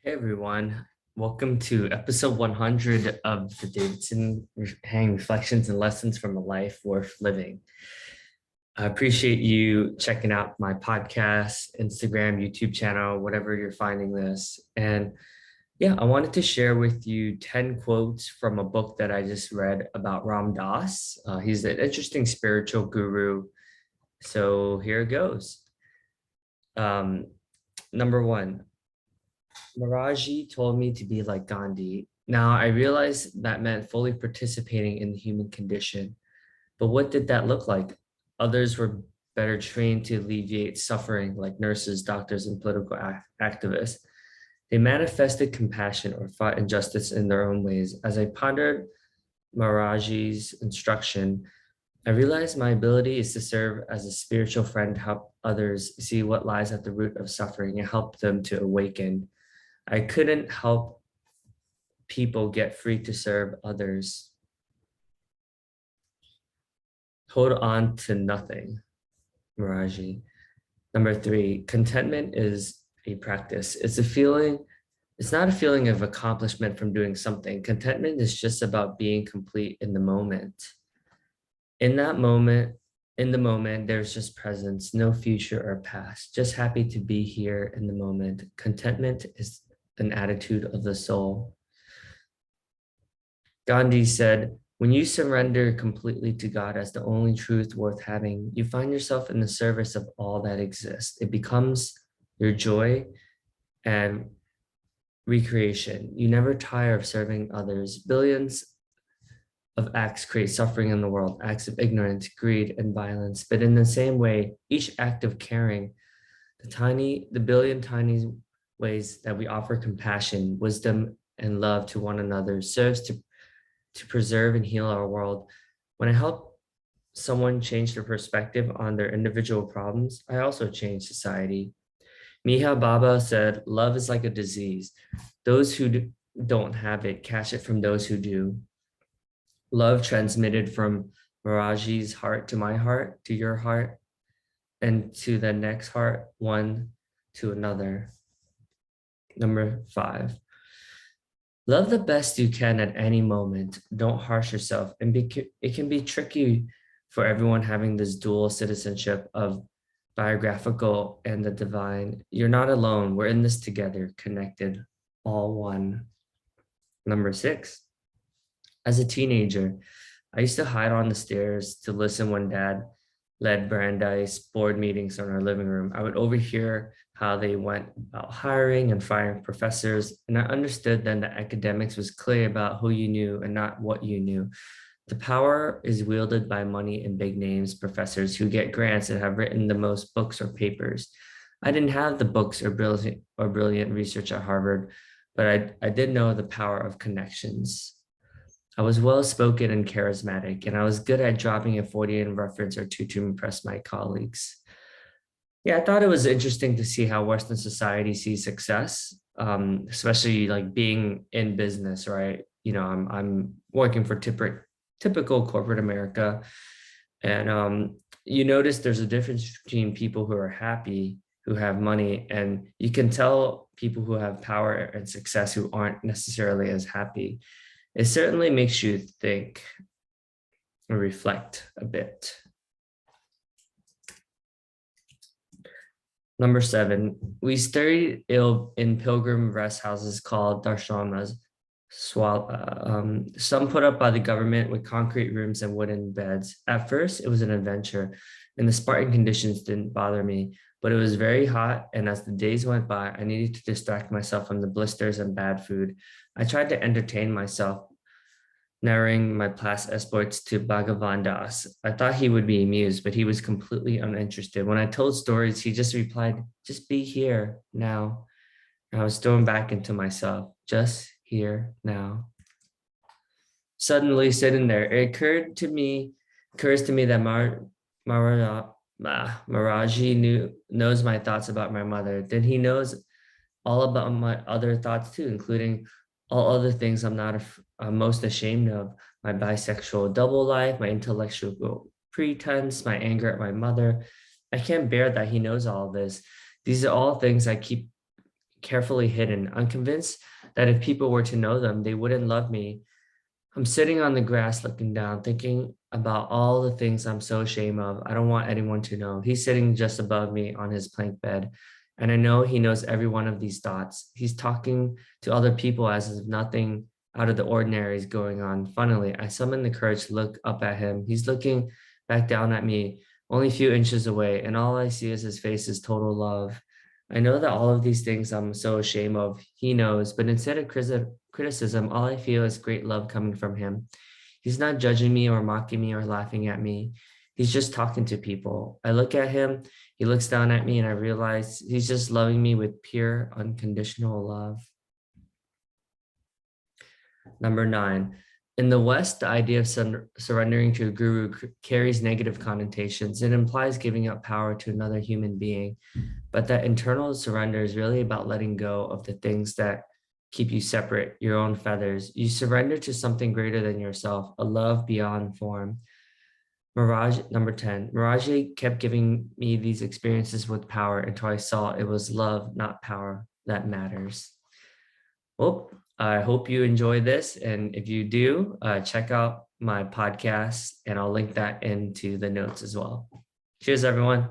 Hey everyone, welcome to episode 100 of the Davidson Hang Reflections and Lessons from a Life Worth Living. I appreciate you checking out my podcast, Instagram, YouTube channel, whatever you're finding this. And yeah, I wanted to share with you 10 quotes from a book that I just read about Ram Dass. He's an interesting spiritual guru. So here it goes. Um, Number one, Maharaj-ji told me to be like Gandhi. Now I realize that meant fully participating in the human condition. But what did that look like? Others were better trained to alleviate suffering, like nurses, doctors, and political activists. They manifested compassion or fought injustice in their own ways. As I pondered Maharaj-ji's instruction, I realized my ability is to serve as a spiritual friend, help others see what lies at the root of suffering, and help them to awaken. I couldn't help people get free to serve others. Hold on to nothing, Maharaj-ji. Number three, contentment is a practice. It's not a feeling of accomplishment from doing something. Contentment is just about being complete in the moment. In that moment, in the moment, there's just presence, no future or past, just happy to be here in the moment. Contentment is an attitude of the soul. Gandhi said, when you surrender completely to God as the only truth worth having, you find yourself in the service of all that exists. It becomes your joy and recreation. You never tire of serving others. Billions of acts create suffering in the world, acts of ignorance, greed, and violence. But in the same way, each act of caring, the billion tiny ways that we offer compassion, wisdom, and love to one another serves to preserve and heal our world. When I help someone change their perspective on their individual problems, I also change society. Miha Baba said, love is like a disease. Those who don't have it catch it from those who do. Love transmitted from Maharaj-ji's heart to my heart, to your heart, and to the next heart, one to another. Number five, love the best you can at any moment. Don't harsh yourself. And it can be tricky for everyone having this dual citizenship of biographical and the divine. You're not alone. We're in this together, connected, all one. Number six, as a teenager, I used to hide on the stairs to listen when dad led Brandeis board meetings in our living room. I would overhear how they went about hiring and firing professors, and I understood then that academics was clear about who you knew and not what you knew. The power is wielded by money and big names professors who get grants and have written the most books or papers. I didn't have the books or brilliant research at Harvard, but I did know the power of connections. I was well-spoken and charismatic, and I was good at dropping a 40 reference or two to impress my colleagues. Yeah, I thought it was interesting to see how Western society sees success, especially like being in business, right? I'm working for typical corporate America, and you notice there's a difference between people who are happy, who have money, and you can tell people who have power and success who aren't necessarily as happy. It certainly makes you think and reflect a bit. Number seven, we stayed ill in pilgrim rest houses called darshramas, some put up by the government with concrete rooms and wooden beds. At first, it was an adventure, and the Spartan conditions didn't bother me, but it was very hot, and as the days went by, I needed to distract myself from the blisters and bad food. I tried to entertain myself, narrating my past exploits to Bhagavan Das. I thought he would be amused, but he was completely uninterested. When I told stories, he just replied, just be here now. And I was thrown back into myself, just here now. Suddenly sitting there, it occurs to me that Maharaj-ji knows my thoughts about my mother. Then he knows all about my other thoughts too, including all other things I'm most ashamed of: my bisexual double life, my intellectual pretense, my anger at my mother. I can't bear that he knows all this. These are all things I keep carefully hidden. I'm convinced that if people were to know them, they wouldn't love me. I'm sitting on the grass looking down, thinking about all the things I'm so ashamed of. I don't want anyone to know. He's sitting just above me on his plank bed, and I know he knows every one of these thoughts. He's talking to other people as if nothing out of the ordinary is going on. Funnily, I summon the courage to look up at him. He's looking back down at me, only a few inches away, and all I see is his face is total love. I know that all of these things I'm so ashamed of, he knows, but instead of criticism, all I feel is great love coming from him. He's not judging me or mocking me or laughing at me. He's just talking to people. I look at him, he looks down at me, and I realize he's just loving me with pure, unconditional love. Number 9. In the West, the idea of surrendering to a guru carries negative connotations. It implies giving up power to another human being. But that internal surrender is really about letting go of the things that keep you separate, your own feathers. You surrender to something greater than yourself, a love beyond form. Number 10. Maharaj-ji kept giving me these experiences with power until I saw it was love, not power, that matters. Well, I hope you enjoyed this. And if you do, check out my podcast, and I'll link that into the notes as well. Cheers, everyone.